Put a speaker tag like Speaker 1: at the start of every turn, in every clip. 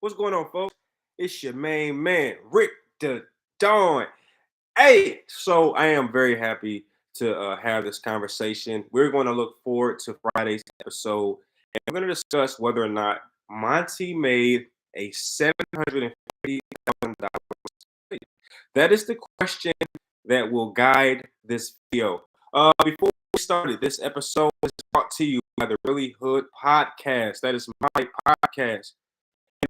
Speaker 1: What's going on, folks? It's your main man, Rick the Dawn. Hey, so I am very happy to have this conversation. We're going to look forward to Friday's episode, and we're going to discuss whether or not Monty made a $750,000. That is the question that will guide this video. Before we started, this episode is brought to you by the Really Hood Podcast. That is my podcast.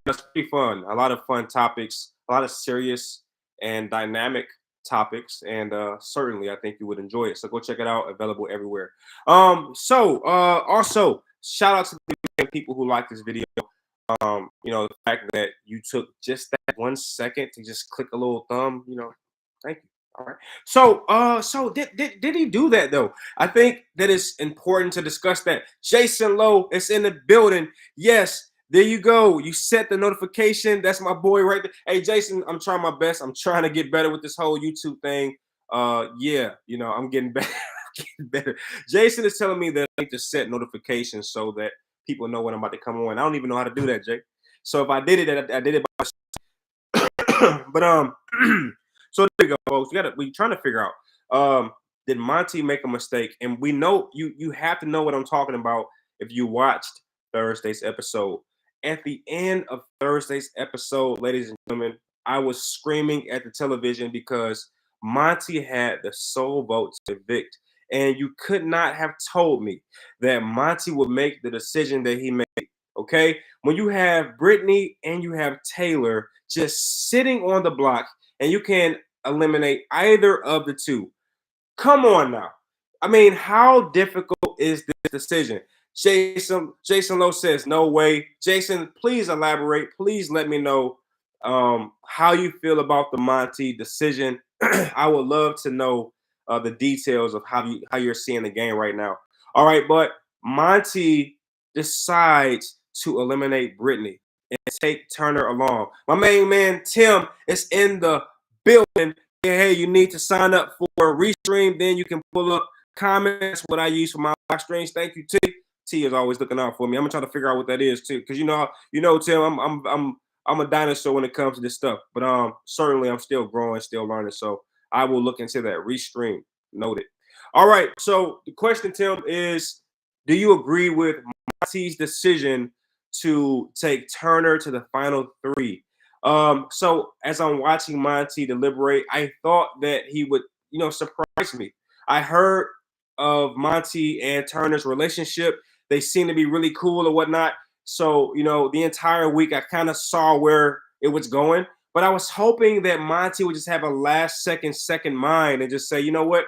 Speaker 1: It's pretty fun. A lot of fun topics, a lot of serious and dynamic topics, and certainly I think you would enjoy it. So go check it out. Available everywhere. Also shout out to the people who like this video. The fact that you took just that 1 second to just click a little thumb. Thank you. All right. So did he do that though? I think that it's important to discuss that. Jason Lowe is in the building. Yes, there you go. You set the notification. That's my boy right there. Hey, Jason, I'm trying my best. I'm trying to get better with this whole YouTube thing. Yeah, I'm getting better. Getting better. Jason is telling me that I need to set notifications so that people know when I'm about to come on. I don't even know how to do that, Jake. So if I did it, I did it by myself. But so there you go, folks. We trying to figure out did Monty make a mistake? And we know you have to know what I'm talking about if you watched Thursday's episode. At the end of Thursday's episode, ladies and gentlemen, I was screaming at the television because Monty had the sole vote to evict. And you could not have told me that Monty would make the decision that he made. Okay? When you have Brittany and you have Taylor just sitting on the block and you can eliminate either of the two. Come on now. I mean, how difficult is this decision? Jason Lowe says, no way. Jason, please elaborate. Please let me know how you feel about the Monty decision. I would love to know the details of how you're seeing the game right now. All right, but Monty decides to eliminate Brittany and take Turner along. My main man Tim is in the building. Hey, you need to sign up for a restream. Then you can pull up comments. What I use for my live streams. Thank you, T. T is always looking out for me. I'm gonna try to figure out what that is too, because Tim. I'm a dinosaur when it comes to this stuff. But certainly I'm still growing, still learning. So I will look into that restream. Noted. All right. So the question, Tim, is: do you agree with Monty's decision to take Turner to the final three? So as I'm watching Monty deliberate, I thought that he would, surprise me. I heard of Monty and Turner's relationship. They seem to be really cool or whatnot. So, the entire week I kind of saw where it was going. But I was hoping that Monty would just have a second mind and just say, you know what?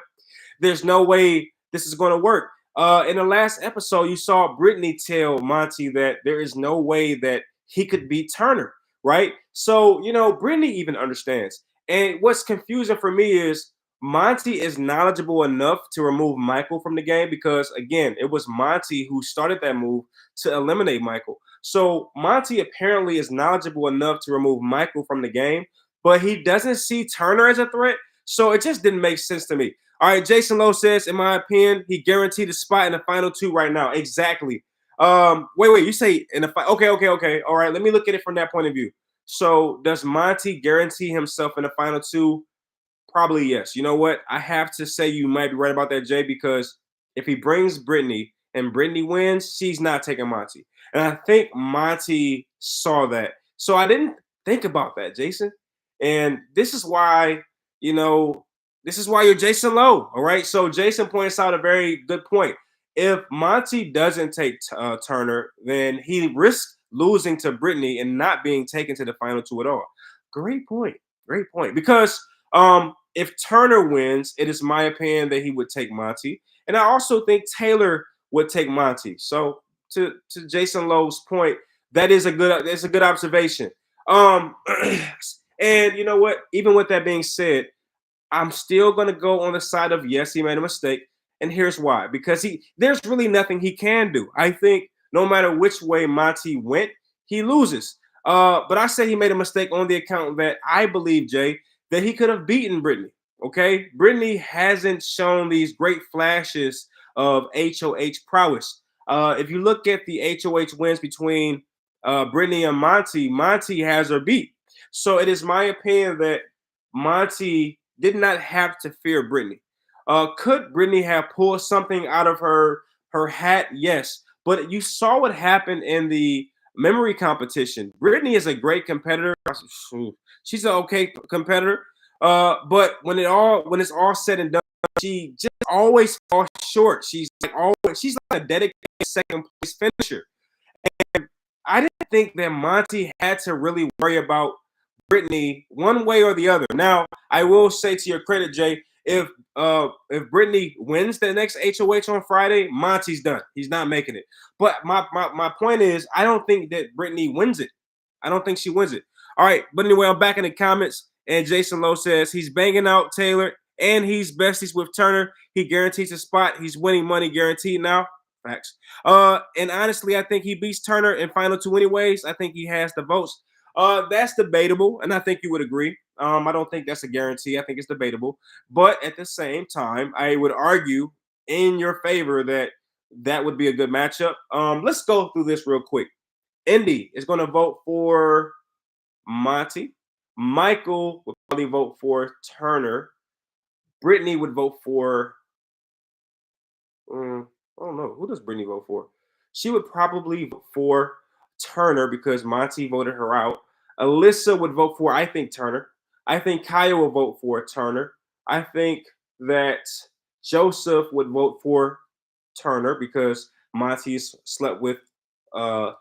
Speaker 1: There's no way this is going to work. In the last episode, you saw Brittany tell Monty that there is no way that he could beat Turner, right? So, Brittany even understands. And what's confusing for me is Monty is knowledgeable enough to remove Michael from the game because, again, it was Monty who started that move to eliminate Michael. So Monty apparently is knowledgeable enough to remove Michael from the game, but he doesn't see Turner as a threat. So it just didn't make sense to me. All right, Jason Lowe says, in my opinion, he guaranteed a spot in the final two right now. Exactly. Wait, you say in the fight? Okay. All right, let me look at it from that point of view. So does Monty guarantee himself in the final two? Probably yes. You know what? I have to say you might be right about that, Jay, because if he brings Brittany and Brittany wins, she's not taking Monty. And I think Monty saw that. So I didn't think about that, Jason. And this is why, you're Jason Lowe. All right. So Jason points out a very good point. If Monty doesn't take Turner, then he risks losing to Brittany and not being taken to the final two at all. Great point. Because if Turner wins, it is my opinion that he would take Monty. And I also think Taylor would take Monty. So to Jason Lowe's point, that's a good observation. And you know what? Even with that being said, I'm still gonna go on the side of yes, he made a mistake. And here's why. Because there's really nothing he can do. I think no matter which way Monty went, he loses. But I say he made a mistake on the account that I believe, Jay, that he could have beaten Brittany. Okay, Brittany hasn't shown these great flashes of HOH prowess. If you look at the HOH wins between Brittany and Monty, Monty has her beat. So it is my opinion that Monty did not have to fear Brittany. Could Brittany have pulled something out of her hat? Yes, but you saw what happened in the memory competition. Brittany is a great competitor. She's an okay competitor. But when it's all said and done, she just always falls short. She's like a dedicated second place finisher. And I didn't think that Monty had to really worry about Brittany one way or the other. Now, I will say to your credit, Jay, if Brittany wins the next HOH on Friday, Monty's done. He's not making it. But my point is, I don't think that Brittany wins it. I don't think she wins it. All right, but anyway, I'm back in the comments, and Jason Lowe says he's banging out Taylor, and he's besties with Turner. He guarantees a spot. He's winning money guaranteed now. Facts. And honestly, I think he beats Turner in final two anyways. I think he has the votes. That's debatable, and I think you would agree. I don't think that's a guarantee. I think it's debatable, but at the same time, I would argue in your favor that that would be a good matchup. Let's go through this real quick. Indy is going to vote for Monty. Michael would probably vote for Turner. Brittany would vote for. I don't know. Who does Brittany vote for? She would probably vote for Turner because Monty voted her out. Alyssa would vote for, I think, Turner. I think Kaya will vote for Turner. I think that Joseph would vote for Turner because Monty's slept with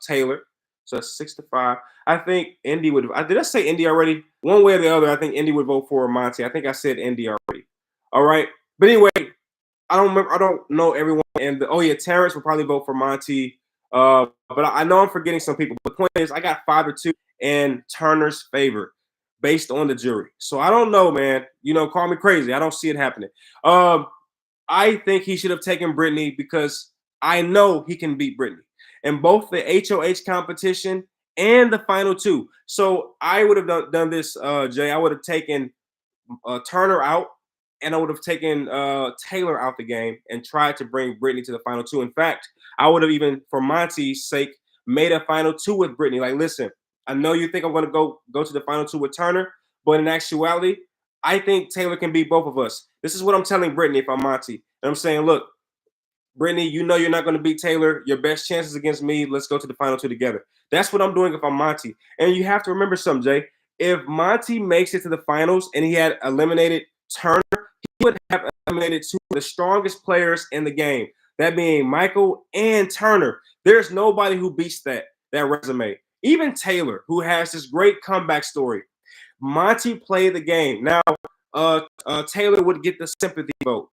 Speaker 1: Taylor. So that's 6-5. I think Indy would. Did I say Indy already? One way or the other, I think Indy would vote for Monty. I think I said Indy already. All right. But anyway, I don't remember. I don't know everyone. And Terrence would probably vote for Monty. But I know I'm forgetting some people. But the point is, I got 5-2 in Turner's favor based on the jury. So I don't know, man. Call me crazy. I don't see it happening. I think he should have taken Brittany because I know he can beat Brittany in both the HOH competition and the final two. So I would have done this, Jay. I would have taken Turner out, and I would have taken Taylor out the game and tried to bring Brittany to the final two. In fact, I would have even, for Monty's sake, made a final two with Brittany. Like, listen, I know you think I'm going to go to the final two with Turner, but in actuality, I think Taylor can beat both of us. This is what I'm telling Brittany if I'm Monty. And I'm saying, look, Brittany, you're not going to beat Taylor. Your best chances against me. Let's go to the final two together. That's what I'm doing if I'm Monty. And you have to remember something, Jay. If Monty makes it to the finals and he had eliminated Turner, he would have eliminated two of the strongest players in the game, that being Michael and Turner. There's nobody who beats that resume. Even Taylor, who has this great comeback story. Monty played the game. Now, Taylor would get the sympathy vote.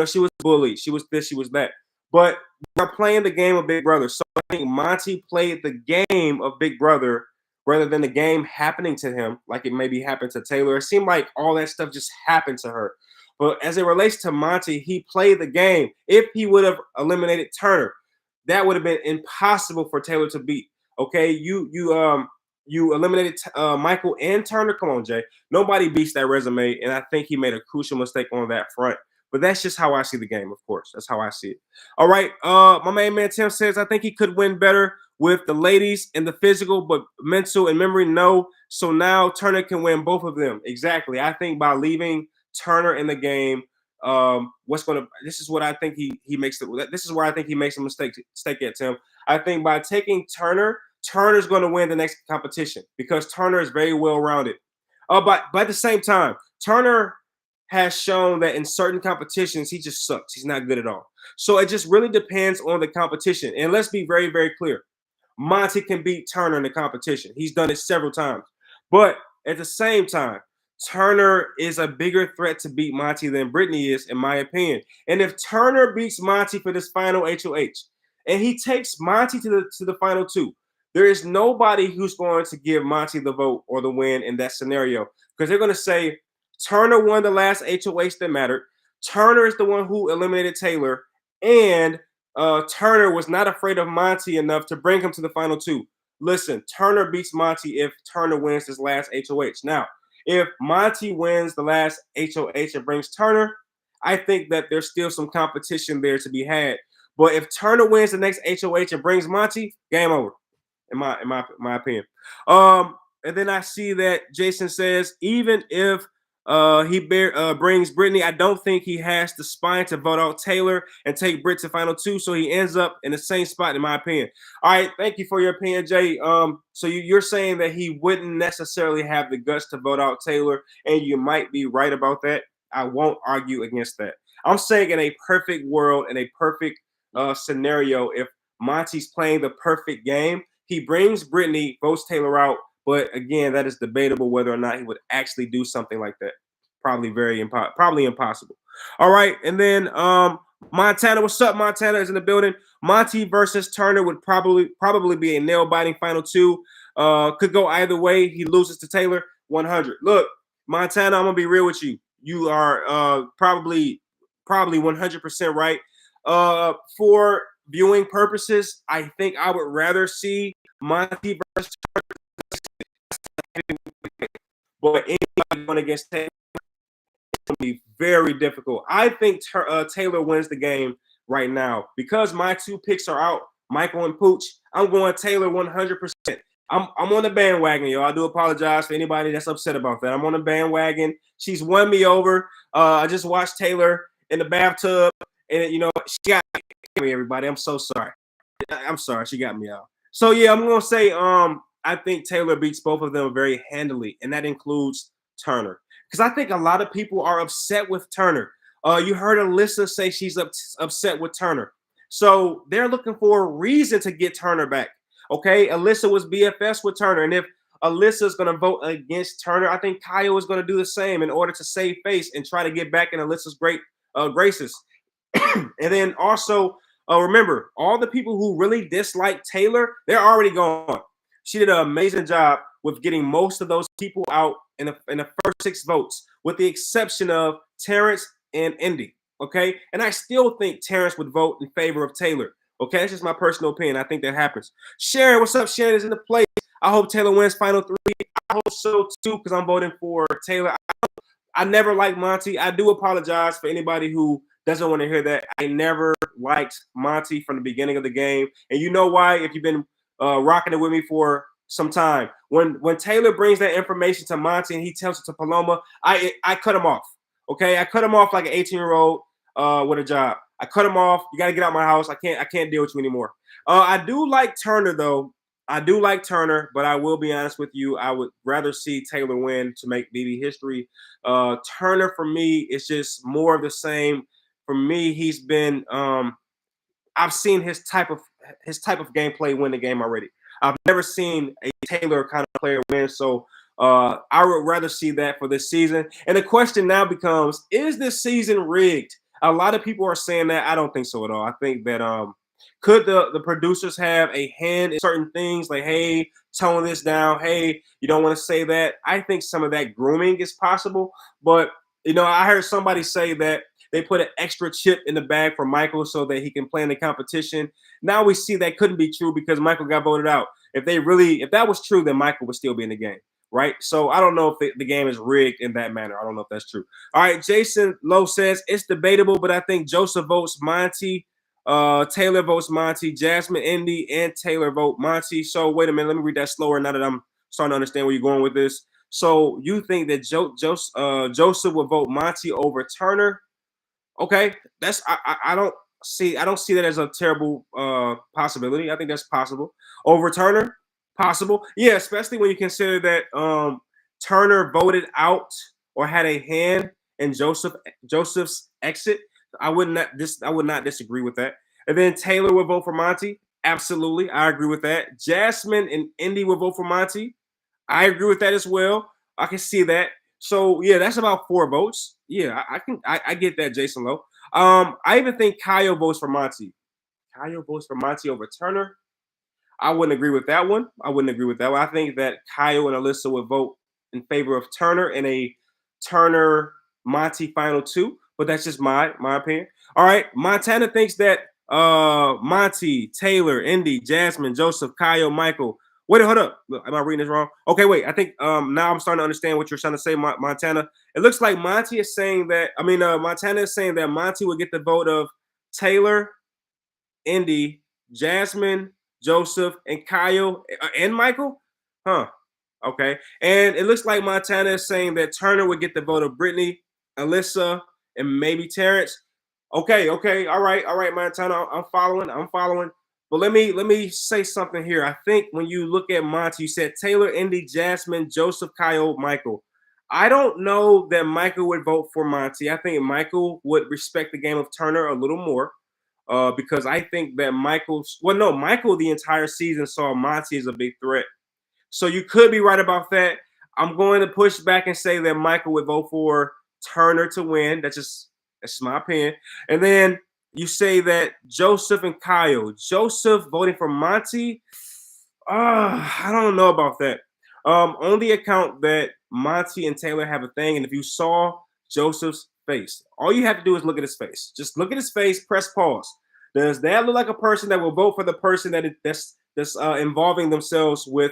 Speaker 1: She was bullied. She was this, she was that. But they're playing the game of Big Brother. So I think Monty played the game of Big Brother rather than the game happening to him like it maybe happened to Taylor. It seemed like all that stuff just happened to her. But as it relates to Monty, he played the game. If he would have eliminated Turner, that would have been impossible for Taylor to beat. Okay, you eliminated Michael and Turner. Come on, Jay. Nobody beats that resume, and I think he made a crucial mistake on that front. But that's just how I see the game, of course. That's how I see it. All right. My main man Tim says, I think he could win better with the ladies and the physical, but mental and memory, no. So now Turner can win both of them. Exactly. I think by leaving Turner in the game, this is what I think he makes this is where I think he makes a mistake at, Tim. I think by taking Turner's going to win the next competition because Turner is very well-rounded. But at the same time, Turner has shown that in certain competitions, he just sucks. He's not good at all. So it just really depends on the competition. And let's be very, very clear. Monty can beat Turner in the competition. He's done it several times. But at the same time, Turner is a bigger threat to beat Monty than Brittany is, in my opinion. And if Turner beats Monty for this final HOH, and he takes Monty to the final two, there is nobody who's going to give Monty the vote or the win in that scenario. Because they're going to say, Turner won the last HOH that mattered. Turner is the one who eliminated Taylor. And Turner was not afraid of Monty enough to bring him to the final two. Listen, Turner beats Monty if Turner wins this last HOH. Now, if Monty wins the last HOH and brings Turner, I think that there's still some competition there to be had. But if Turner wins the next HOH and brings Monty, game over. in my opinion. And then I see that Jason says even if brings Brittany, I don't think he has the spine to vote out Taylor and take Britt to final two, so he ends up in the same spot, in my opinion. All right, thank you for your opinion, Jay. So you're saying that he wouldn't necessarily have the guts to vote out Taylor, and you might be right about that. I won't argue against that. I'm saying in a perfect world, in a perfect scenario, if Monty's playing the perfect game, he brings Brittany, votes Taylor out. But again, that is debatable whether or not he would actually do something like that. Probably probably impossible. All right, and then Montana, what's up? Montana is in the building. Monty versus Turner would probably be a nail biting final two. Could go either way. He loses to Taylor 100. Look, Montana, I'm gonna be real with you. You are probably 100% right. For viewing purposes, I think I would rather see Monty versus Turner. But anybody going against Taylor, it's going to be very difficult. I think Taylor wins the game right now because my two picks are out, Michael and Pooch. I'm going Taylor 100%. I'm on the bandwagon, y'all. I do apologize for anybody that's upset about that. I'm on the bandwagon. She's won me over. I just watched Taylor in the bathtub, and she got me. Everybody, I'm so sorry. I'm sorry, she got me out. So yeah, I'm gonna say I think Taylor beats both of them very handily, and that includes Turner. Because I think a lot of people are upset with Turner. You heard Alyssa say she's upset with Turner. So they're looking for a reason to get Turner back. Okay, Alyssa was BFS with Turner, and if Alyssa's going to vote against Turner, I think Kyle is going to do the same in order to save face and try to get back in Alyssa's great graces. And then also, remember, all the people who really dislike Taylor, they're already gone. She did an amazing job with getting most of those people out in the first 6 votes, with the exception of Terrence and Indy. Okay, and I still think Terrence would vote in favor of Taylor. Okay, that's just my personal opinion. I think that happens. Sharon, what's up? Sharon is in the place. I hope Taylor wins final 3. I hope so too, because I'm voting for Taylor. I never liked Monty. I do apologize for anybody who doesn't want to hear that. I never liked Monty from the beginning of the game, and you know why? If you've been rocking it with me for some time, when Taylor brings that information to Monty and he tells it to Paloma, I cut him off. Okay, I cut him off like an 18-year-old with a job. I cut him off. You got to get out of my house. I can't deal with you anymore. I do like Turner though. I do like Turner, but I will be honest with you. I would rather see Taylor win to make BB history. Turner for me is just more of the same. For me, he's been. I've seen his type of gameplay win the game already. I've never seen a Taylor kind of player win. So I would rather see that for this season. And the question now becomes: is this season rigged? A lot of people are saying that. I don't think so at all. I think that could the producers have a hand in certain things, like, hey, tone this down, hey, you don't want to say that. I think some of that grooming is possible, but I heard somebody say that they put an extra chip in the bag for Michael so that he can play in the competition. Now we see that couldn't be true because Michael got voted out. If that was true, then Michael would still be in the game, right? So I don't know if the game is rigged in that manner. I don't know if that's true. All right, Jason Lowe says it's debatable, but I think Joseph votes Monty. Taylor votes Monty. Jasmine, Indy, and Taylor vote Monty. So wait a minute, let me read that slower now that I'm starting to understand where you're going with this. So you think that Joseph would vote Monty over Turner? Okay, that's I don't see that as a terrible possibility. I think that's possible. Over Turner, possible. Yeah, especially when you consider that Turner voted out or had a hand in Joseph's exit. I would not disagree with that. And then Taylor would vote for Monty. Absolutely, I agree with that. Jasmine and Indy would vote for Monty. I agree with that as well. I can see that. So yeah, that's about 4 votes. Yeah, I get that, Jason Lowe. I even think Kyle votes for Monty. Kyle votes for Monty over Turner. I wouldn't agree with that one. I think that Kyle and Alyssa would vote in favor of Turner in a Turner Monty final 2, but that's just my opinion. All right, Montana thinks that Monty, Taylor, Indy, Jasmine, Joseph, Kyle, Michael. Wait, hold up. Look, am I reading this wrong? Okay, wait. I think now I'm starting to understand what you're trying to say, Montana. It looks like Monty is saying that. Montana is saying that Monty would get the vote of Taylor, Indy, Jasmine, Joseph, and Kyle and Michael? Huh. Okay. And it looks like Montana is saying that Turner would get the vote of Brittany, Alyssa, and maybe Terrence. Okay, all right, Montana. I'm following. But let me say something here. I think when you look at Monty, you said Taylor, Indy, Jasmine, Joseph, Kyle, Michael. I don't know that Michael would vote for Monty. I think Michael would respect the game of Turner a little more. Because I think that Michael the entire season saw Monty as a big threat. So you could be right about that. I'm going to push back and say that Michael would vote for Turner to win. That's my opinion. And then you say that Joseph and Kyle. Joseph voting for Monty. I don't know about that. On the account that Monty and Taylor have a thing, and if you saw Joseph's face, all you have to do is look at his face. Just look at his face. Press pause. Does that look like a person that will vote for the person that's involving themselves with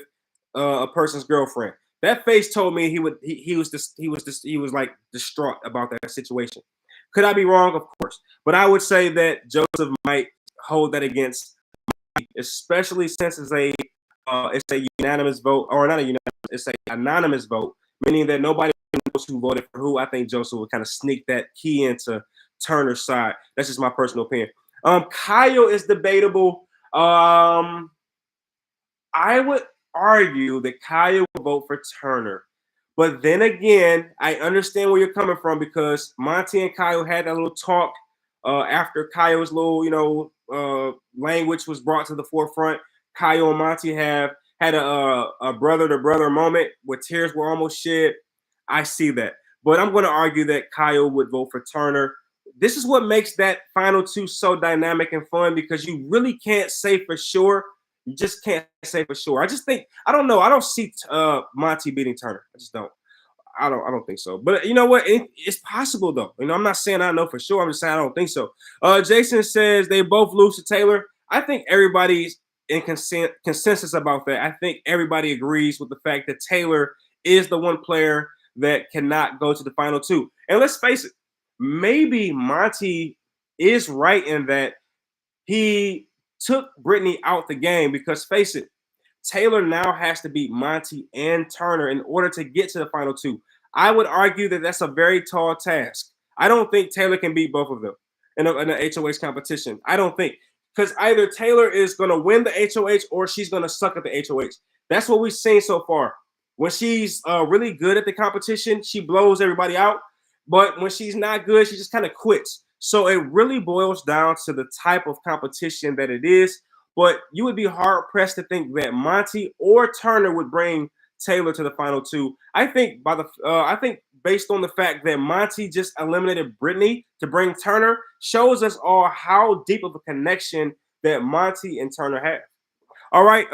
Speaker 1: a person's girlfriend? That face told me he was like distraught about that situation. Could I be wrong? Of course, but I would say that Joseph might hold that against, especially since it's a unanimous vote, or not a unanimous, it's an anonymous vote, meaning that nobody knows who voted for who. I think Joseph would kind of sneak that key into Turner's side. That's just my personal opinion. Kyle is debatable. I would argue that Kyle will vote for Turner. But then again, I understand where you're coming from because Monty and Kyle had that little talk after Kyle's little, language was brought to the forefront. Kyle and Monty have had a brother-to-brother moment where tears were almost shed. I see that. But I'm going to argue that Kyle would vote for Turner. This is what makes that final two so dynamic and fun because you really can't say for sure. You just can't say for sure. I don't know. I don't see Monty beating Turner. I just don't. I don't think so. But you know what? It's possible though. I'm not saying I know for sure. I'm just saying I don't think so. Jason says they both lose to Taylor. I think everybody's in consensus about that. I think everybody agrees with the fact that Taylor is the one player that cannot go to the final two. And let's face it, maybe Monty is right in that he took Brittany out the game because face it, Taylor now has to beat Monty and Turner in order to get to the final two. I would argue that that's a very tall task. I don't think Taylor can beat both of them in an HOH competition. I don't think. Because either Taylor is going to win the HOH or she's going to suck at the HOH. That's what we've seen so far. When she's really good at the competition, she blows everybody out. But when she's not good, she just kind of quits. So it really boils down to the type of competition that it is. But you would be hard pressed to think that Monty or Turner would bring Taylor to the final two. I think based on the fact that Monty just eliminated Brittany to bring Turner shows us all how deep of a connection that Monty and Turner have. All right,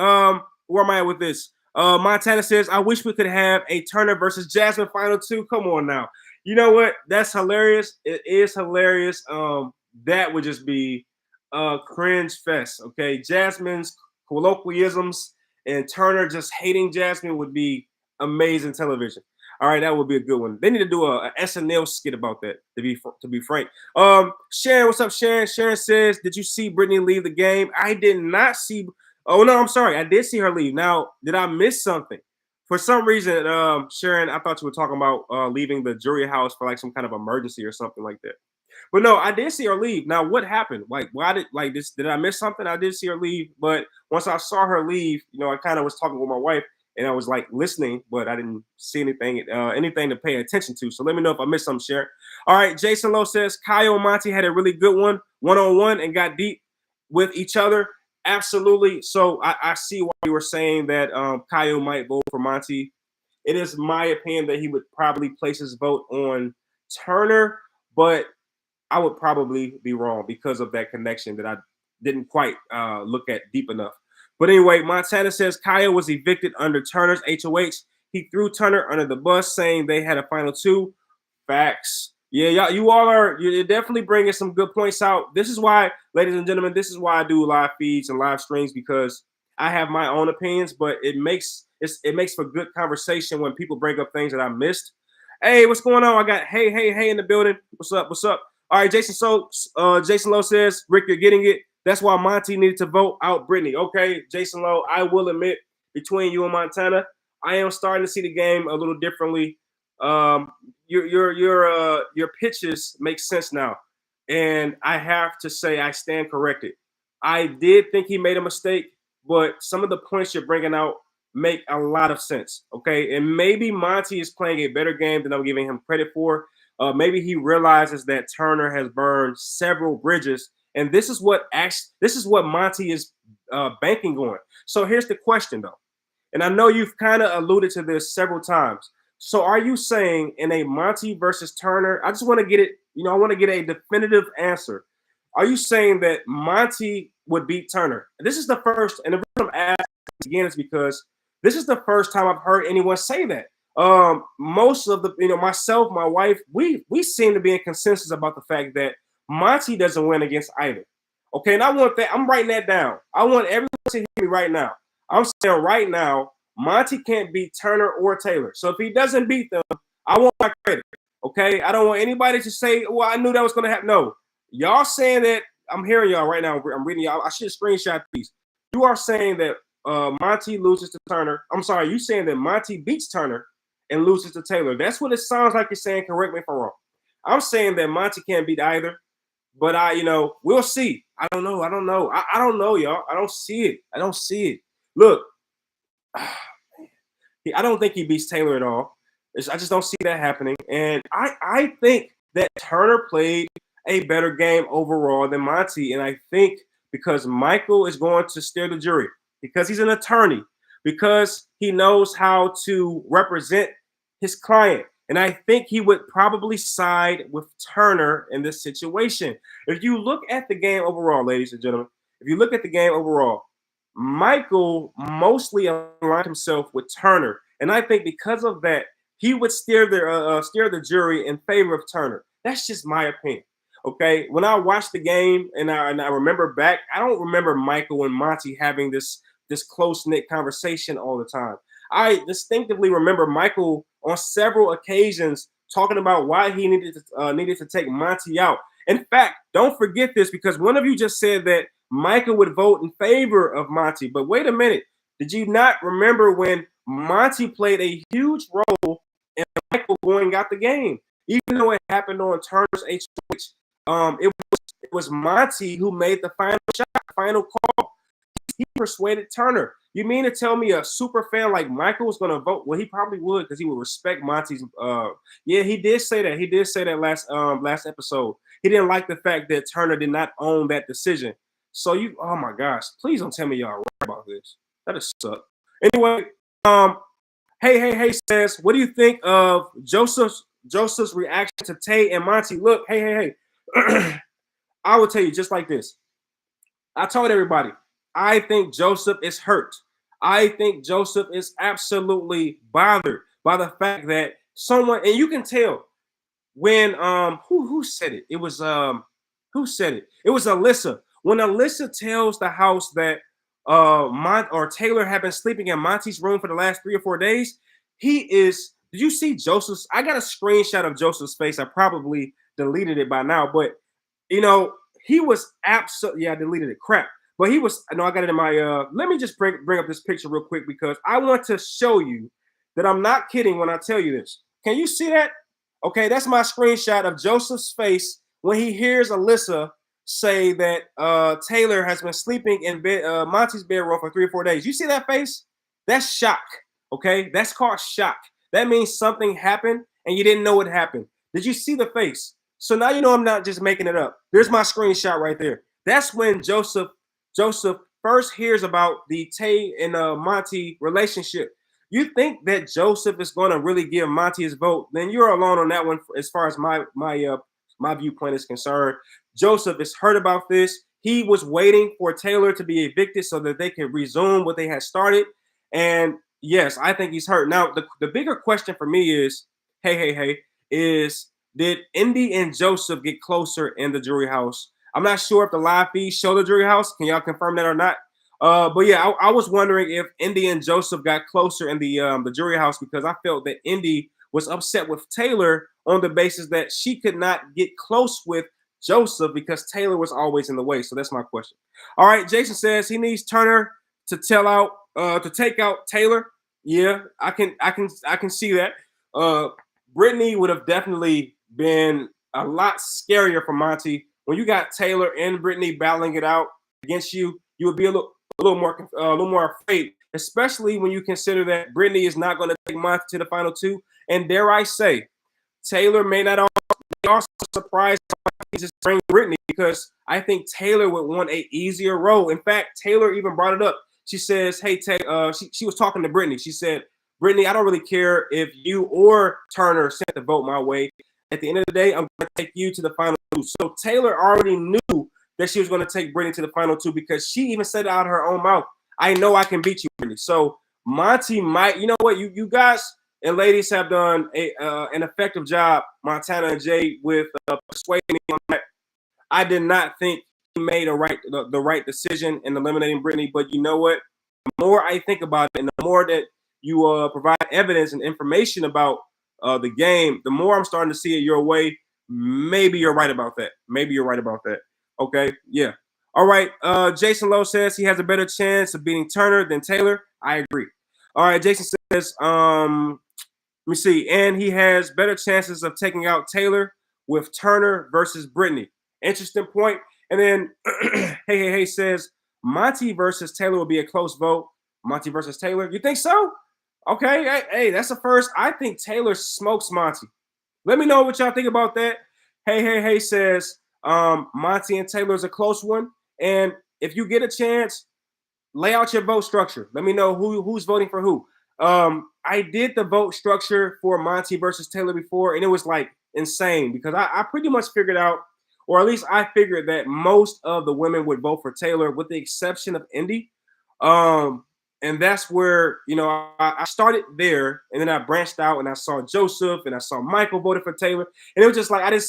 Speaker 1: where am I at with this? Montana says, I wish we could have a Turner versus Jasmine final two. Come on now. You know what? That's hilarious. It is hilarious. That would just be cringe fest. Okay, Jasmine's colloquialisms and Turner just hating Jasmine would be amazing television. All right, that would be a good one. They need to do a SNL skit about that. To be frank, Sharon, what's up, Sharon? Sharon says, did you see Brittany leave the game? I did not see. Oh no, I'm sorry. I did see her leave. Now, did I miss something? For some reason, Sharon, I thought you were talking about leaving the jury house for like some kind of emergency or something like that. But no, I did see her leave. Now, what happened? Like, why did I miss something? I did see her leave, but once I saw her leave, I kind of was talking with my wife and I was like listening, but I didn't see anything to pay attention to. So let me know if I missed something, Sharon. All right, Jason Lowe says Kyle and Monty had a really good one-on-one and got deep with each other. Absolutely. So I see why you were saying that Kyle might vote for Monty. It is my opinion that he would probably place his vote on Turner, but I would probably be wrong because of that connection that I didn't quite look at deep enough. But anyway, Montana says Kyle was evicted under Turner's HOH. He threw Turner under the bus, saying they had a final two. Facts. Yeah, you're definitely bringing some good points out. This is why, ladies and gentlemen, this is why I do live feeds and live streams, because I have my own opinions, but it makes for good conversation when people bring up things that I missed. Hey, what's going on? I got hey in the building. What's up? All right, Jason Lowe says, Rick, you're getting it. That's why Monty needed to vote out Brittany. Okay, Jason Lowe, I will admit, between you and Montana, I am starting to see the game a little differently. Um, your pitches make sense now, and I have to say I stand corrected. I did think he made a mistake, but some of the points you're bringing out make a lot of sense. Okay, and maybe Monty is playing a better game than I'm giving him credit for. Maybe he realizes that Turner has burned several bridges, and this is what Monty is banking on. So here's the question, though, and I know you've kind of alluded to this several times. So are you saying in a Monty versus Turner? I just want to get it. I want to get a definitive answer. Are you saying that Monty would beat Turner? This is the first, and the reason I'm asking again is because this is the first time I've heard anyone say that. Most of the, myself, my wife, we seem to be in consensus about the fact that Monty doesn't win against either. Okay, and I want that. I'm writing that down. I want everyone to hear me right now. I'm saying right now, Monty can't beat Turner or Taylor. So if he doesn't beat them, I want my credit. Okay, I don't want anybody to say, "Well, I knew that was going to happen." No, y'all saying that. I'm hearing y'all right now. I'm reading y'all. I should screenshot these. You are saying that Monty loses to Turner. I'm sorry, you saying that Monty beats Turner and loses to Taylor. That's what it sounds like you're saying. Correct me if I'm wrong. I'm saying that Monty can't beat either, but we'll see. I don't know. I don't know, y'all. I don't see it. Look, I don't think he beats Taylor at all. I just don't see that happening. And I think that Turner played a better game overall than Monty. And I think because Michael is going to steer the jury, because he's an attorney, because he knows how to represent his client. And I think he would probably side with Turner in this situation. If you look at the game overall, ladies and gentlemen, Michael mostly aligned himself with Turner. And I think because of that, he would steer the jury in favor of Turner. That's just my opinion. Okay, when I watched the game and I remember back, I don't remember Michael and Monty having this close-knit conversation all the time. I distinctively remember Michael on several occasions talking about why he needed to take Monty out. In fact, don't forget this, because one of you just said that Michael would vote in favor of Monty. But wait a minute, did you not remember when Monty played a huge role in Michael going out the game? Even though it happened on Turner's HOH, it was Monty who made the final shot, final call. He persuaded Turner. You mean to tell me a super fan like Michael was going to vote? Well, he probably would, because he would respect Monty's. Yeah, he did say that. He did say that last episode. He didn't like the fact that Turner did not own that decision. So oh my gosh, please don't tell me y'all right about this. That is suck. Anyway, hey says, what do you think of Joseph's reaction to Tay and Monty? Look, hey. I will tell you just like this. I told everybody, I think Joseph is hurt. I think Joseph is absolutely bothered by the fact that someone, and you can tell when who said it? It was who said it? It was Alyssa. When Alyssa tells the house that Taylor had been sleeping in Monty's room for the last 3 or 4 days, did you see Joseph's? I got a screenshot of Joseph's face. I probably deleted it by now, but he was absolutely, I deleted it. Crap. But he was, no, I got it in my, let me just bring up this picture real quick, because I want to show you that I'm not kidding when I tell you this. Can you see that? Okay, that's my screenshot of Joseph's face when he hears Alyssa say that Taylor has been sleeping in Monty's bedroom for 3 or 4 days. You see that face? That's shock, okay? That's called shock. That means something happened and you didn't know it happened. Did you see the face? So now you know I'm not just making it up. There's my screenshot right there. That's when Joseph first hears about the Tay and Monty relationship. You think that Joseph is going to really give Monty his vote? Then you're alone on that one as far as my viewpoint is concerned. Joseph is hurt about this. He was waiting for Taylor to be evicted so that they could resume what they had started. And yes, I think he's hurt. Now, the bigger question for me is, is did Indy and Joseph get closer in the jury house? I'm not sure if the live feed show the jury house. Can y'all confirm that or not? But yeah, I was wondering if Indy and Joseph got closer in the jury house, because I felt that Indy was upset with Taylor on the basis that she could not get close with Joseph because Taylor was always in the way. So that's my question. All right, Jason says he needs Turner to take out Taylor. Yeah, I can see that. Brittany would have definitely been a lot scarier for Monty. When you got Taylor and Brittany battling it out against you, you would be a little more afraid, especially when you consider that Brittany is not going to take Monty to the final two. And dare I say, Taylor may not also surprise just bring Brittany because I think Taylor would want a easier role. In fact, Taylor even brought it up. She says, "Hey, she was talking to Brittany. She said, Brittany, I don't really care if you or Turner sent the vote my way. At the end of the day, I'm going to take you to the final two." So Taylor already knew that she was going to take Brittany to the final two because she even said it out of her own mouth. I know I can beat you, Brittany. So Monty might, you know what, you guys and ladies have done an effective job, Montana and Jay, with persuading me on that. I did not think he made the right decision in eliminating Brittany, but you know what? The more I think about it, and the more that you provide evidence and information about the game, the more I'm starting to see it your way. Maybe you're right about that. Okay, yeah. All right. Jason Lowe says he has a better chance of beating Turner than Taylor. I agree. All right. Jason says, let me see, and he has better chances of taking out Taylor with Turner versus Brittany. Interesting point. And then hey says Monty versus Taylor will be a close vote. Monty versus Taylor. You think so? Okay. Hey, that's a first. I think Taylor smokes Monty. Let me know what y'all think about that. Hey says Monty and Taylor is a close one. And if you get a chance, lay out your vote structure. Let me know who's voting for who. I did the vote structure for Monty versus Taylor before, and it was like insane because I pretty much figured out, or at least I figured that most of the women would vote for Taylor, with the exception of Indy. And that's where, I started there, and then I branched out and I saw Joseph and I saw Michael voted for Taylor, and it was just like I didn't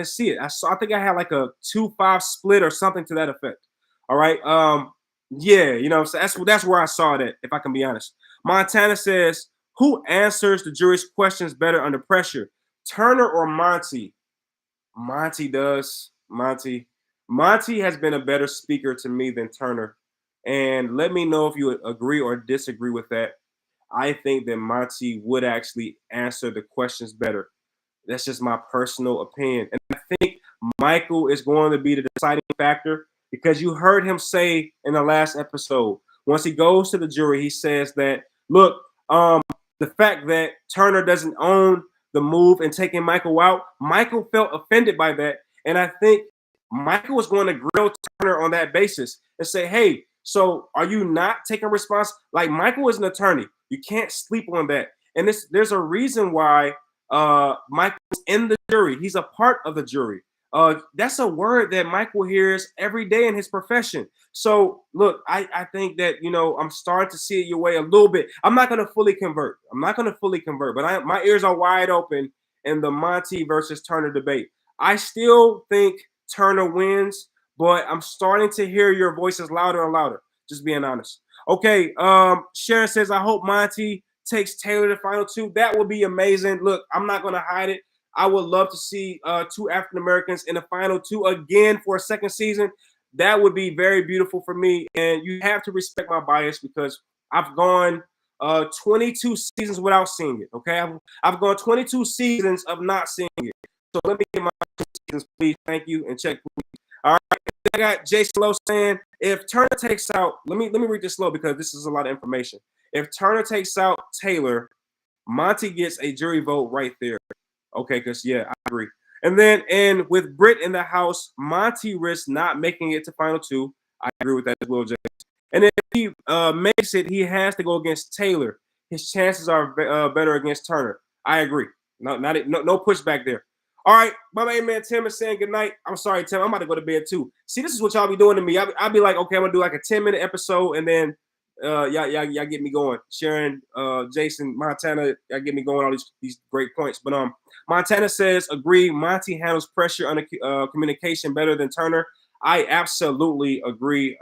Speaker 1: see it. I think I had like a 2-5 split or something to that effect. All right. Yeah, so that's where I saw that, if I can be honest. Montana says, who answers the jury's questions better under pressure, Turner or Monty? Monty does. Monty has been a better speaker to me than Turner. And let me know if you agree or disagree with that. I think that Monty would actually answer the questions better. That's just my personal opinion. And I think Michael is going to be the deciding factor because you heard him say in the last episode, once he goes to the jury, he says that, look, the fact that Turner doesn't own the move and taking Michael out, Michael felt offended by that. And I think Michael was going to grill Turner on that basis and say, hey, so are you not taking response? Like, Michael is an attorney. You can't sleep on that. And there's a reason why Michael's in the jury. He's a part of the jury. That's a word that Michael hears every day in his profession. So look, I think that, I'm starting to see it your way a little bit. I'm not going to fully convert, but my ears are wide open in the Monty versus Turner debate. I still think Turner wins, but I'm starting to hear your voices louder and louder. Just being honest. Okay. Sharon says, I hope Monty takes Taylor to final two. That would be amazing. Look, I'm not going to hide it. I would love to see 2 African Americans in the final two again for a second season. That would be very beautiful for me. And you have to respect my bias because I've gone 22 seasons without seeing it. Okay, I've gone 22 seasons of not seeing it. So let me get my 2 seasons, please. Thank you, and check, please. All right, I got Jason Lowe saying, if Turner takes out, let me read this slow because this is a lot of information. If Turner takes out Taylor, Monty gets a jury vote right there. Okay, because yeah, I agree. And with Britt in the house, Monty risks not making it to final two. I agree with that as well, Jason. And if he makes it, he has to go against Taylor. His chances are better against Turner. I agree. No pushback there. All right, my main man Tim is saying good night. I'm sorry, Tim. I'm about to go to bed too. See, this is what y'all be doing to me. I'll be like, okay, I'm gonna do like a 10-minute episode, and then y'all get me going. Sharon, Jason, Montana, y'all get me going. All these great points. But Montana says, agree. Monty handles pressure under communication better than Turner. I absolutely agree.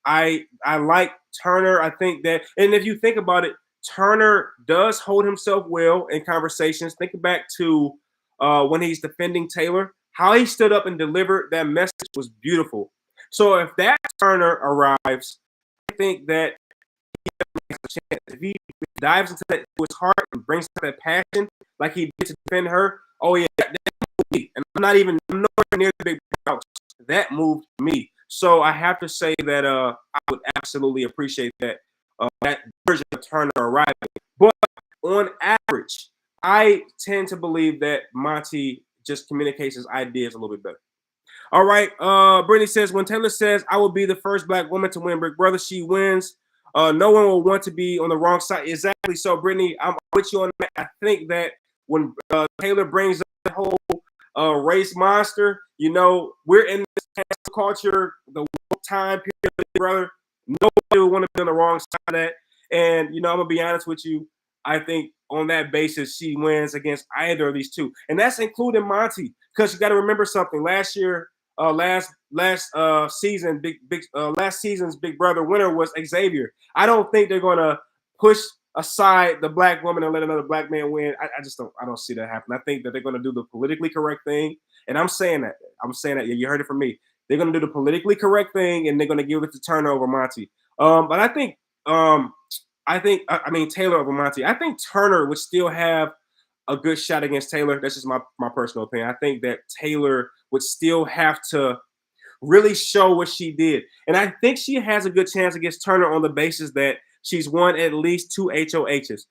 Speaker 1: I like Turner. I think that, and if you think about it, Turner does hold himself well in conversations. Think back to when he's defending Taylor. how he stood up and delivered that message was beautiful. So if that Turner arrives, I think that he has a chance. If he dives into that to his heart and brings out that passion like he did to defend her, oh yeah, that moved me. And I'm nowhere near the big house. That moved me. So I have to say that I would absolutely appreciate that version of Turner arriving. But on average, I tend to believe that Monty just communicates his ideas a little bit better. All right. Brittany says, when Taylor says, I will be the first black woman to win Big Brother, she wins. No one will want to be on the wrong side. Exactly. So, Brittany, I'm with you on that. I think that when Taylor brings up the whole race monster, we're in this culture, the time period, brother. Nobody would want to be on the wrong side of that. And, I'm going to be honest with you. I think on that basis, she wins against either of these two. And that's including Monty. Because you got to remember something. Last year, last season's Big Brother winner was Xavier. I don't think they're gonna push aside the black woman and let another black man win. I don't see that happen. I think that they're gonna do the politically correct thing, and I'm saying that. Yeah, you heard it from me. They're gonna do the politically correct thing, and they're gonna give it to Turner over Monty. But I think Taylor over Monty. I think Turner would still have a good shot against Taylor. That's just my personal opinion. I think that Taylor would still have to really show what she did. And I think she has a good chance against Turner on the basis that she's won at least 2 HOHs.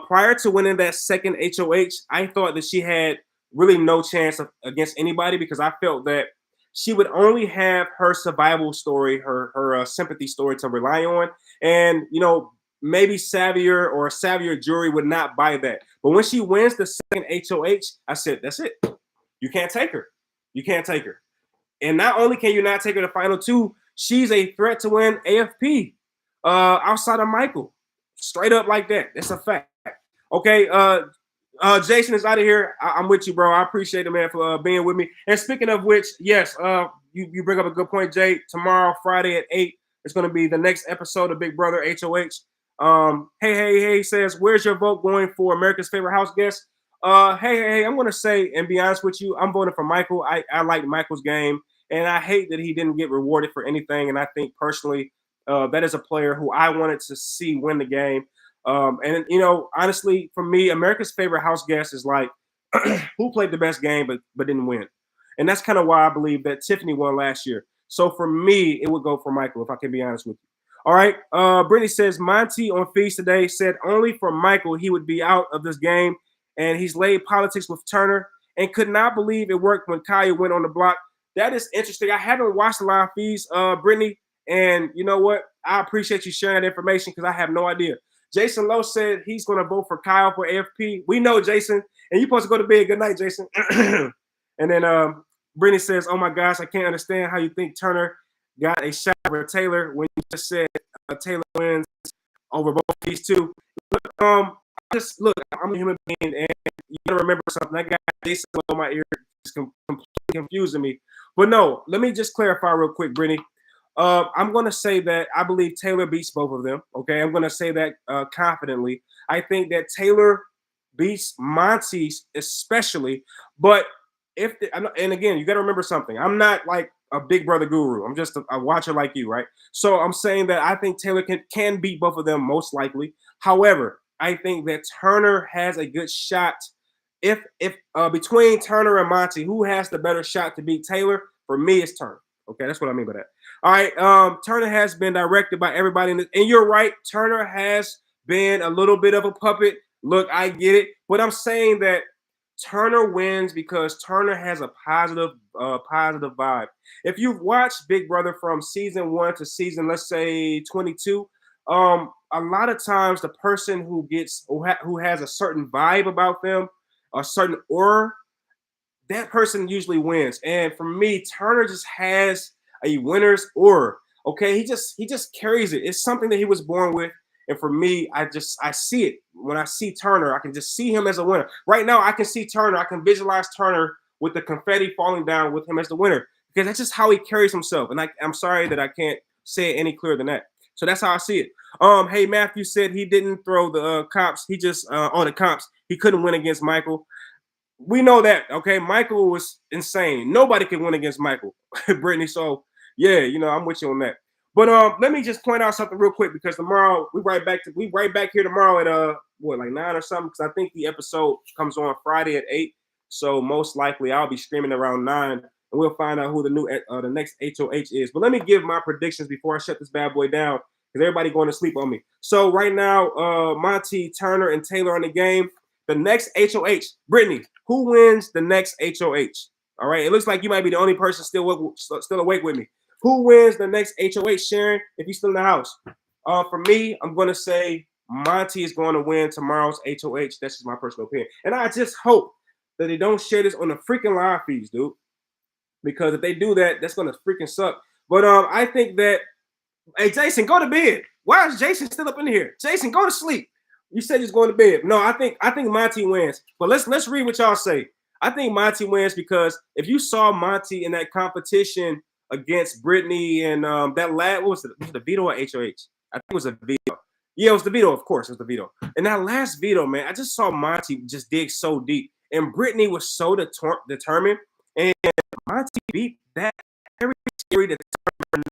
Speaker 1: Prior to winning that second HOH, I thought that she had really no chance against anybody because I felt that she would only have her survival story, her sympathy story to rely on. And, maybe savvier or a savvier jury would not buy that. But when she wins the second HOH, I said, that's it. You can't take her. You can't take her. And not only can you not take her to final two, she's a threat to win AFP outside of Michael. Straight up like that. That's a fact. Okay, Jason is out of here. I'm with you, bro. I appreciate it, man, for being with me. And speaking of which, yes, you bring up a good point, Jay. Tomorrow, Friday at 8, it's going to be the next episode of Big Brother HOH. Hey says, where's your vote going for America's favorite house guest? Hey, I'm going to say, and be honest with you, I'm voting for Michael. I like Michael's game, and I hate that he didn't get rewarded for anything. And I think personally, that is a player who I wanted to see win the game. And honestly, for me, America's favorite house guest is like who played the best game but didn't win. And that's kind of why I believe that Tiffany won last year. So for me, it would go for Michael, if I can be honest with you. All right. Brittany says, Monty on feeds today said only for Michael he would be out of this game. And he's laid politics with Turner and could not believe it worked when Kaya went on the block. That is interesting. I haven't watched the live feeds, Brittany. And you know what? I appreciate you sharing that information because I have no idea. Jason Lowe said he's going to vote for Kyle for AFP. We know, Jason. And you're supposed to go to bed. Good night, Jason. And then Brittany says, oh, my gosh, I can't understand how you think Turner got a shot over Taylor when you just said Taylor wins over both these two. I'm a human being, and you gotta remember something. That guy Jason on my ear is completely confusing me. But no, let me just clarify real quick, Brittany. I'm gonna say that I believe Taylor beats both of them. Okay, I'm gonna say that confidently. I think that Taylor beats Monty especially, but and again, you got to remember something. I'm not like a Big Brother guru. I'm just a watcher like you, right? So I'm saying that I think Taylor can beat both of them most likely. However, I think that Turner has a good shot. If between Turner and Monty, who has the better shot to beat Taylor? For me, it's Turner. Okay, that's what I mean by that. All right, Turner has been directed by everybody, and you're right. Turner has been a little bit of a puppet. Look, I get it, but I'm saying that Turner wins because Turner has a positive vibe. If you've watched Big Brother from season 1 to season, let's say 22, a lot of times the person who has a certain vibe about them, a certain aura, that person usually wins. And for me, Turner just has a winner's aura. Okay, he just carries it. It's something that he was born with. And for me, I see it. When I see Turner, I can just see him as a winner. Right now, I can see Turner. I can visualize Turner with the confetti falling down with him as the winner because that's just how he carries himself. And I'm sorry that I can't say it any clearer than that. So that's how I see it. Hey, Matthew said he didn't throw the cops. He just on the cops. He couldn't win against Michael. we know that, okay? Michael was insane. Nobody can win against Michael, Brittany. So yeah, I'm with you on that. But let me just point out something real quick because tomorrow we right back here tomorrow at like 9 or something, because I think the episode comes on Friday at 8. So most likely I'll be streaming around 9, and we'll find out who the next HOH is. But let me give my predictions before I shut this bad boy down, because everybody going to sleep on me. So right now, Monty, Turner, and Taylor on the game. The next HOH, Brittany, who wins the next HOH? All right, it looks like you might be the only person still awake with me. Who wins the next HOH, Sharon, if you're still in the house? For me, I'm going to say Monty is going to win tomorrow's HOH. That's just my personal opinion. And I just hope that they don't share this on the freaking live feeds, dude. Because if they do that, that's going to freaking suck. But I think that, hey, Jason, go to bed. Why is Jason still up in here? Jason, go to sleep. You said he's going to bed. No, I think Monty wins. But let's read what y'all say. I think Monty wins because if you saw Monty in that competition against Brittany and that last, what was it the veto or HOH? I think it was a veto. Yeah, it was the veto, of course. It was the veto. And that last veto, man, I just saw Monty just dig so deep. And Brittany was so determined. And Monty beat that very determined.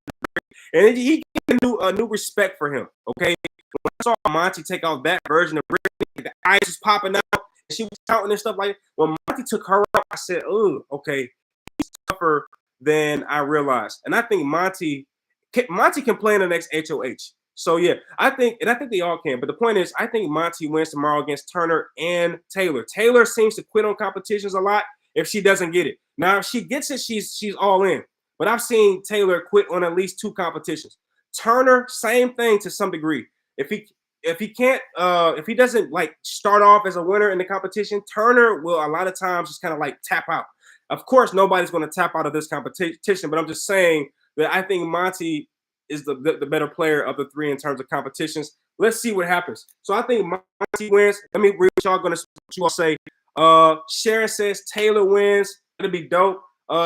Speaker 1: And he gave a new respect for him, okay? When I saw Monty take out that version of Brittany, the eyes was popping out, and she was counting and stuff like that. When Monty took her out, I said, oh, okay, he's tougher than I realized. And I think Monty can play in the next HOH. So yeah, I think they all can. But the point is, I think Monty wins tomorrow against Turner and Taylor. Taylor seems to quit on competitions a lot if she doesn't get it. Now, if she gets it, she's all in. But I've seen Taylor quit on at least 2 competitions. Turner, same thing to some degree. If he doesn't like start off as a winner in the competition, Turner will a lot of times just kind of like tap out. Of course, nobody's going to tap out of this competition, but I'm just saying that I think Monty is the better player of the 3 in terms of competitions. Let's see what happens. So I think Monty wins. Let me read what y'all going to you all say. Sharon says Taylor wins. It'll be dope.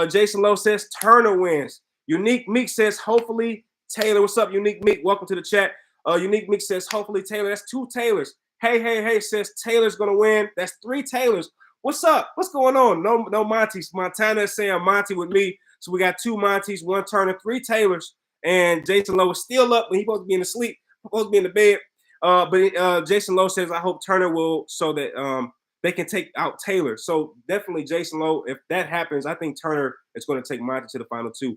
Speaker 1: Jason Lowe says Turner wins. Unique Meek says hopefully Taylor. What's up, Unique Meek? Welcome to the chat. Unique Meek says hopefully Taylor. That's 2 Taylors. Hey says Taylor's gonna win. That's 3 Taylors. What's up? What's going on? No Monty's. Montana is saying Monty with me. So we got 2 Montys, 1 Turner, 3 Taylors. And Jason Lowe is still up when he's supposed to be in the sleep, supposed to be in the bed. But Jason Lowe says I hope Turner will so that they can take out Taylor. So definitely Jason Lowe, if that happens, I think Turner is going to take Monty to the final 2.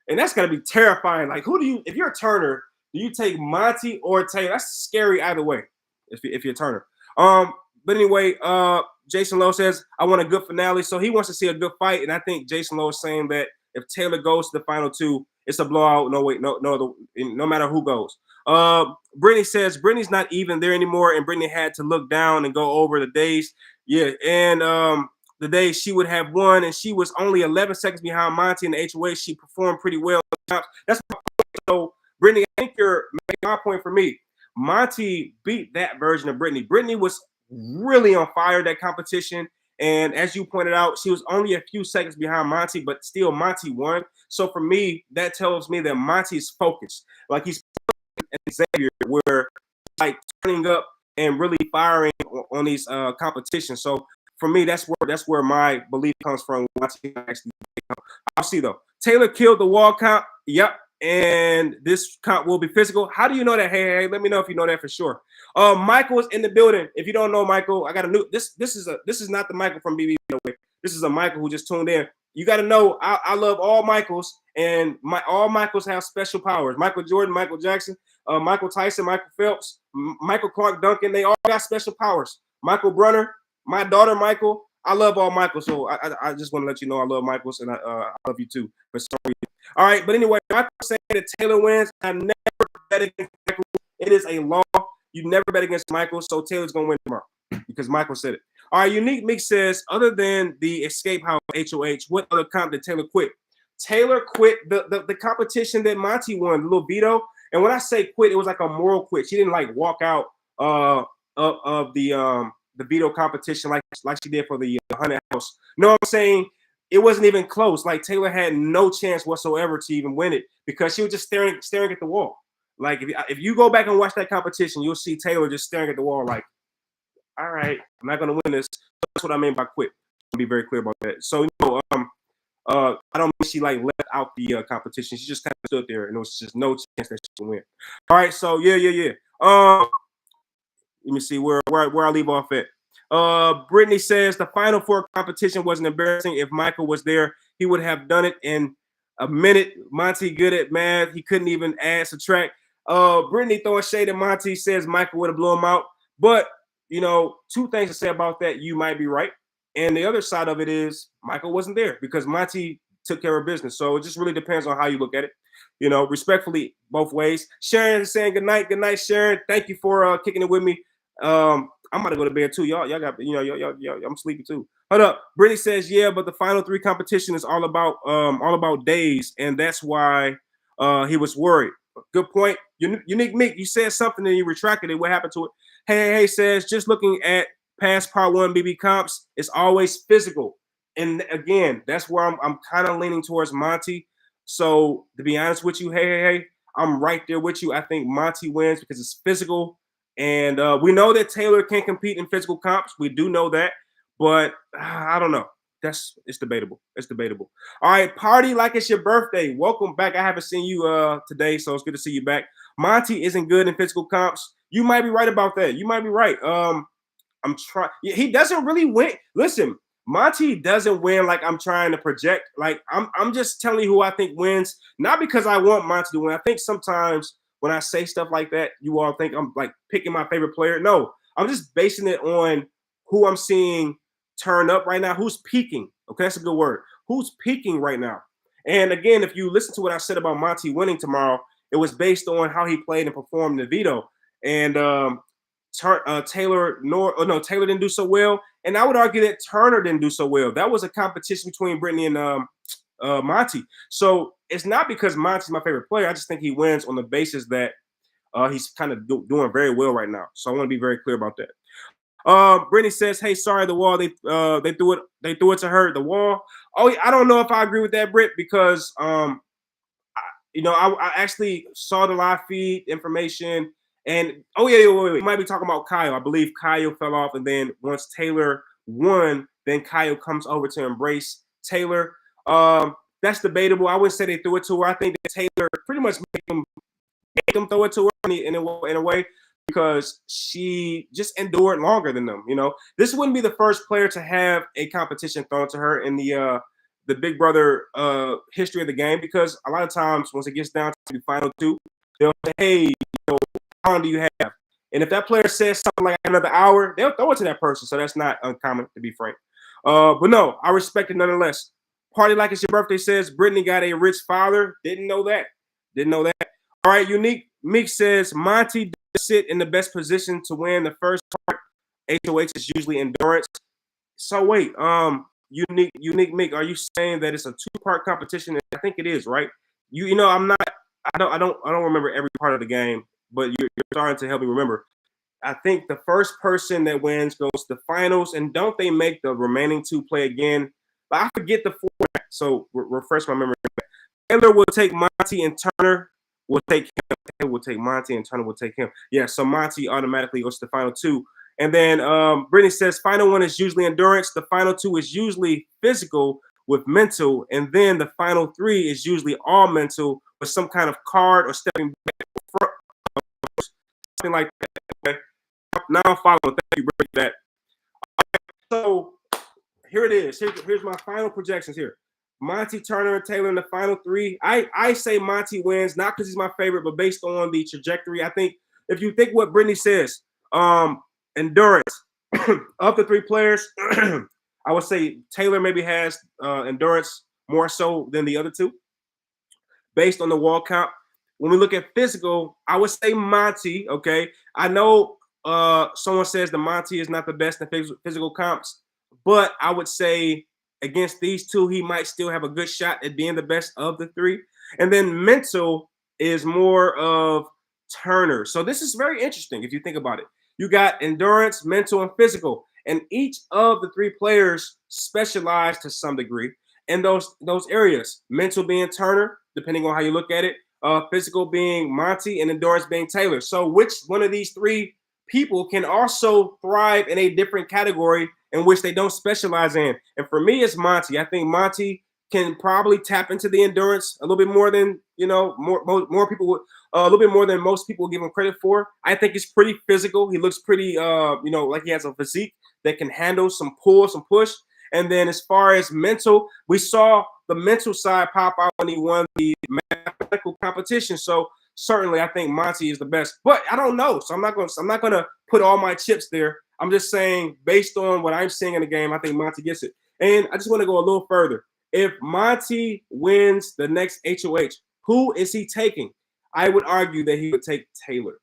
Speaker 1: And that's going to be terrifying. Like, if you're Turner, do you take Monty or Taylor? That's scary either way if you're Turner. But anyway, Jason Lowe says, I want a good finale. So he wants to see a good fight. And I think Jason Lowe is saying that if Taylor goes to the final 2, it's a blowout. No matter who goes. Brittany says Brittany's not even there anymore, and Brittany had to look down and go over the days. Yeah, and the day she would have won, and she was only 11 seconds behind Monty in the HOA. She performed pretty well. That's my point. So, Brittany, I think you're making my point for me. Monty beat that version of Brittany. Brittany was really on fire that competition. And as you pointed out, she was only a few seconds behind Monty, but still Monty won. So for me, that tells me that Monty is focused. Like he's Xavier, where like turning up and really firing on these competitions. So for me, that's where my belief comes from. I'll see though. Taylor killed the wall count. Yep. And this count will be physical. How do you know that? Hey, let me know if you know that for sure. Michael is in the building. If you don't know Michael, I got a new. This is not the Michael from BB. This is a Michael who just tuned in. You got to know I love all Michaels, and all Michaels have special powers. Michael Jordan, Michael Jackson, Michael Tyson, Michael Phelps, Michael Clark Duncan. They all got special powers. Michael Brunner, my daughter Michael. I love all Michaels, so I just want to let you know I love Michaels, and I love you too. For some reason. All right, but anyway, Michael saying that Taylor wins. I never bet against Michael. It is a law. You never bet against Michael, so Taylor's gonna win tomorrow because Michael said it. All right, Unique Meek says, other than the escape house HOH, what other comp did Taylor quit? Taylor quit the competition that Monty won, the little veto. And when I say quit, it was like a moral quit. She didn't like walk out of the veto competition like she did for the 100 house. No, I'm saying it wasn't even close. Like Taylor had no chance whatsoever to even win it because she was just staring at the wall. Like if you go back and watch that competition, you'll see Taylor just staring at the wall like, all right, I'm not going to win this. That's what I mean by quit. to be very clear about that. So, I don't think she like left out the competition. She just kind of stood there, and there was just no chance that she would win. All right, so yeah. Let me see where I leave off at. Brittany says the final four competition wasn't embarrassing. If Michael was there, he would have done it in a minute. Monty good at math. He couldn't even add, subtract. Brittany throwing shade at Monty, says Michael would have blew him out. But two things to say about that. You might be right. And the other side of it is Michael wasn't there because Monty took care of business. So it just really depends on how you look at it. Respectfully, both ways. Sharon is saying good night. Good night, Sharon. Thank you for kicking it with me. I'm about to go to bed too. Y'all got, y'all, I'm sleepy too. Hold up. Brittany says, yeah, but the final three competition is all about days, and that's why he was worried. Good point. Unique Mick, you said something and you retracted it. What happened to it? Hey, says, just looking at past part one BB comps, it's always physical. And again, that's where I'm kind of leaning towards Monty. So to be honest with you, hey, I'm right there with you. I think Monty wins because it's physical. And we know that Taylor can compete in physical comps. We do know that. But I don't know. It's debatable. It's debatable. All right, party like it's your birthday. Welcome back. I haven't seen you today, so it's good to see you back. Monty isn't good in physical comps. You might be right about that. You might be right. I'm trying. He doesn't really win. Listen, Monty doesn't win like I'm trying to project. Like I'm just telling you who I think wins, not because I want Monty to win. I think sometimes when I say stuff like that, you all think I'm like picking my favorite player. No, I'm just basing it on who I'm seeing turn up right now, who's peaking. Okay, that's a good word. Who's peaking right now? And again, if you listen to what I said about Monty winning tomorrow, it was based on how he played and performed in the veto. And Taylor didn't do so well. And I would argue that Turner didn't do so well. That was a competition between Brittany and Monty. So it's not because Monty's my favorite player. I just think he wins on the basis that he's kind of doing very well right now. So I want to be very clear about that. Brittany says, "Hey, sorry, the wall. They threw it to her. The wall. Oh, I don't know if I agree with that, Britt, because I actually saw the live feed information, and wait. We might be talking about Kyle. I believe Kyle fell off, and then once Taylor won, then Kyle comes over to embrace Taylor. That's debatable. I wouldn't say they threw it to her. I think that Taylor pretty much made them throw it to her in a way. Because she just endured longer than them. This wouldn't be the first player to have a competition thrown to her in the Big Brother history of the game. Because a lot of times, once it gets down to the final two, they'll say, "Hey, how long do you have?" And if that player says something like another hour, they'll throw it to that person. So that's not uncommon, to be frank. But no, I respect it nonetheless. Party like it's your birthday says Brittany got a rich father. Didn't know that. All right, Unique Meek says Monty sit in the best position to win the first part. HOH is usually endurance. So wait, unique Mick, are you saying that it's a two-part competition? I think it is, right? I don't remember every part of the game, but you're starting to help me remember. I think the first person that wins goes to the finals, and don't they make the remaining two play again? But I forget the format, so refresh my memory. Taylor will take Monty and Turner will take him. Taylor will take Monty and Turner will take him. Yeah, so Monty automatically goes to the final two. And then Brittany says final one is usually endurance. The final two is usually physical with mental. And then the final three is usually all mental with some kind of card or stepping back front, something like that. Okay? Now I'm following. Thank you, Brittany, that. So here it is. Here's my final projections here. Monty, Turner, and Taylor in the final three. I say Monty wins, not because he's my favorite, but based on the trajectory. I think if you think what Brittany says, endurance of the three players, I would say Taylor maybe has endurance more so than the other two, based on the wall count. When we look at physical, I would say Monty. Okay, I know someone says the Monty is not the best in physical comps, but I would say against these two, he might still have a good shot at being the best of the three. And then mental is more of Turner. So this is very interesting if you think about it. You got endurance, mental, and physical. And each of the three players specialize to some degree in those areas. Mental being Turner, depending on how you look at it. Physical being Monty, and endurance being Taylor. So which one of these three people can also thrive in a different category in which they don't specialize in. And for me, it's Monty. I think Monty can probably tap into the endurance a little bit more than more people would, a little bit more than most people give him credit for. I think he's pretty physical. He looks pretty like he has a physique that can handle some pull, some push. And then as far as mental, we saw the mental side pop out when he won the mathematical competition. So certainly I think Monty is the best. But I don't know. So I'm not gonna put all my chips there. I'm just saying, based on what I'm seeing in the game, I think Monty gets it. And I just want to go a little further. If Monty wins the next HOH, who is he taking? I would argue that he would take Taylor,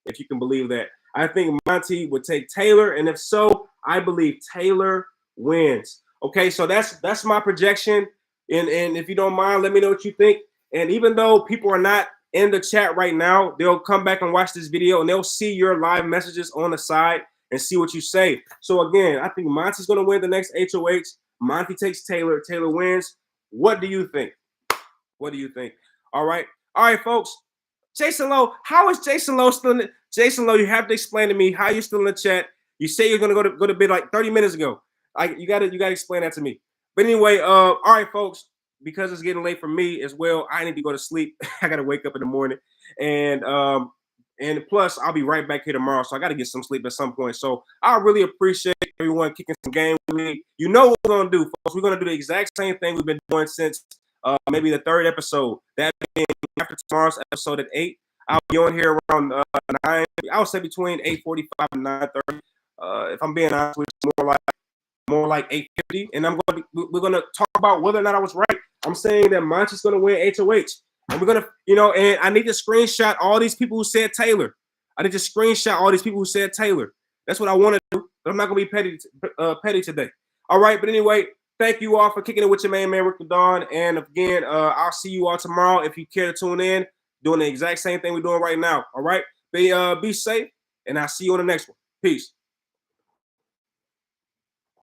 Speaker 1: if you can believe that. I think Monty would take Taylor, and if so, I believe Taylor wins. Okay, so that's my projection. And if you don't mind, let me know what you think. And even though people are not in the chat right now, they'll come back and watch this video, and they'll see your live messages on the side and see what you say. So again, I think Monty's going to win the next HOH. Monty takes Taylor. Taylor wins. What do you think? What do you think? All right, folks. Jason Lowe, how is Jason Lowe still in the, Jason Lowe, you have to explain to me how you're still in the chat. You say you're gonna go to bed like 30 minutes ago. You gotta explain that to me. But anyway, all right, folks, because it's getting late for me as well, I need to go to sleep. I gotta wake up in the morning. And plus I'll be right back here tomorrow. So I gotta get some sleep at some point. So I really appreciate everyone kicking some game with me. You know what we're gonna do, folks. We're gonna do the exact same thing we've been doing since maybe the third episode. That being after tomorrow's episode at 8. I'll be on here around 9. I would say between 8:45 and 9:30. If I'm being honest with you, more like 8:50. And we're gonna talk about whether or not I was right. I'm saying that Monty's gonna win HOH. And we're gonna, and I need to screenshot all these people who said Taylor. I need to screenshot all these people who said Taylor. That's what I want to do. But I'm not gonna be petty today. All right, but anyway, thank you all for kicking it with your man Rick the Dawn. And again, I'll see you all tomorrow if you care to tune in, doing the exact same thing we're doing right now. All right, be safe, and I'll see you on the next one. Peace.